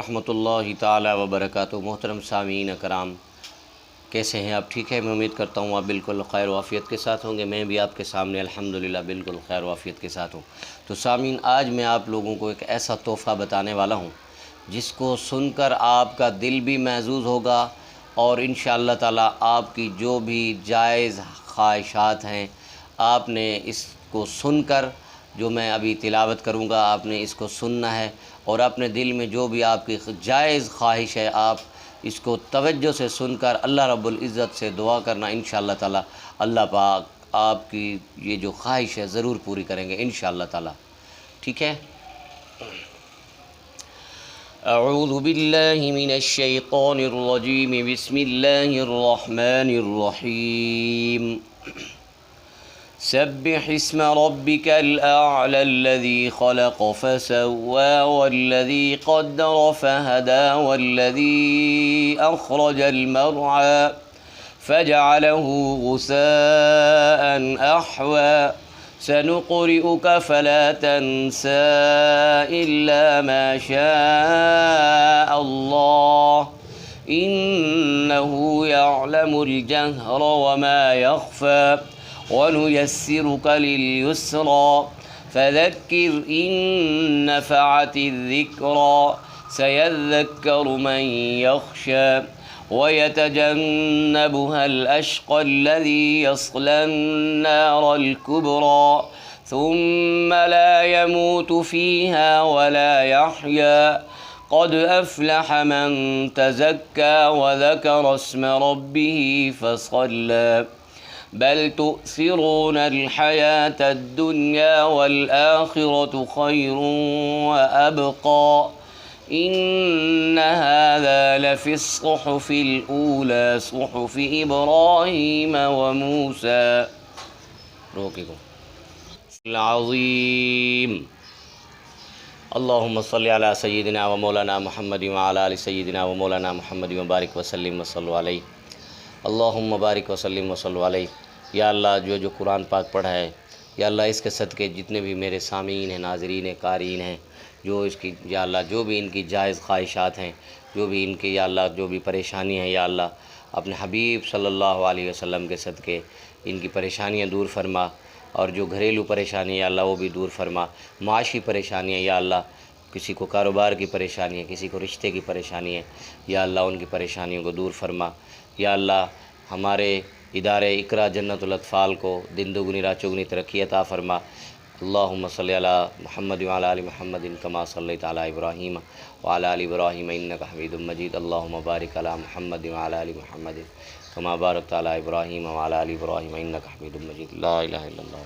ورحمۃ اللہ تعالی وبرکاتہ۔ محترم سامعین کرام، کیسے ہیں آپ؟ ٹھیک ہے؟ میں امید کرتا ہوں آپ بالکل خیر و عافیت کے ساتھ ہوں گے۔ میں بھی آپ کے سامنے الحمدللہ بالکل خیر و عافیت کے ساتھ ہوں۔ تو سامعین، آج میں آپ لوگوں کو ایک ایسا تحفہ بتانے والا ہوں جس کو سن کر آپ کا دل بھی محظوظ ہوگا، اور انشاءاللہ تعالی آپ کی جو بھی جائز خواہشات ہیں، آپ نے اس کو سن کر، جو میں ابھی تلاوت کروں گا، آپ نے اس کو سننا ہے، اور اپنے دل میں جو بھی آپ کی جائز خواہش ہے، آپ اس کو توجہ سے سن کر اللہ رب العزت سے دعا کرنا۔ انشاءاللہ تعالی اللہ پاک آپ کی یہ جو خواہش ہے ضرور پوری کریں گے انشاءاللہ تعالی۔ ٹھیک ہے؟ اعوذ باللہ من الشیطان الرجیم، بسم اللہ الرحمن الرحیم۔ سبح اسم ربك الأعلى الذي خلق فسوى والذي قدر فهدى والذي أخرج المرعى فجعله غثاء أحوى سنقرئك فلا تنسى إلا ما شاء الله إنه يعلم الجهر وما يخفى ونيسرك لليسرى فذكر إن نفعت الذكرى سيذكر من يخشى ويتجنبها الأشقى الذي يصلى النار الكبرى ثم لا يموت فيها ولا يحيا قد أفلح من تزكى وذكر اسم ربه فصلى بل تؤثرون الحياة الدنيا والآخرة خير وأبقى إن هذا لفي الصحف الأولى صحف إبراهيم وموسى العظيم اللهم صل على سيدنا ومولانا محمد وعلى آل سيدنا ومولانا محمد وبارك وسلم وصلوا عليه اللہم بارک وسلم وصلوا علیہ۔ یا اللہ، جو قرآن پاک پڑھا ہے، یا اللہ اس کے صدقے جتنے بھی میرے سامعین ہیں، ناظرین ہیں، قارئین ہیں، جو اس کی یا اللہ جو بھی ان کی جائز خواہشات ہیں، جو بھی ان کی یا اللہ جو بھی پریشانی ہیں، یا اللہ اپنے حبیب صلی اللہ علیہ وسلم کے صدقے ان کی پریشانیاں دور فرما، اور جو گھریلو پریشانی یا اللہ وہ بھی دور فرما، معاشی پریشانیاں یا اللہ، کسی کو کاروبار کی پریشانی ہے، کسی کو رشتے کی پریشانی ہے، یا اللہ ان کی پریشانیوں کو دور فرما۔ یا اللہ ہمارے ادارے اقرا جنت الاطفال کو دن دگنی رات چگنی ترقی عطا فرما۔ اللہم صلی علی محمد وعلی آل محمد کما صلیت علی ابراہیم وعلی آل ابراہیم انک حمید مجید۔ اللہم بارک علی محمد وعلی آل محمد کما بارکت علی ابراہیم وعلی آل ابراہیم انک حمید مجید۔ لا الہ الا اللہ۔